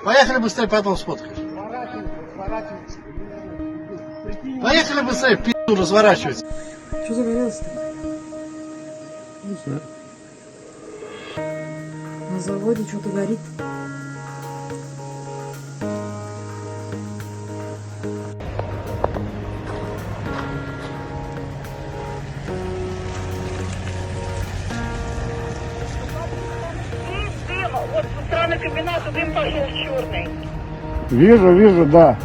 Поехали быстрее, потом сфоткаешь. Поехали быстрее, пи***у, разворачивается. Что загорелось-то? Не знаю. На заводе что-то горит. Вот со стороны комбината дым пошел черный. Вижу, да.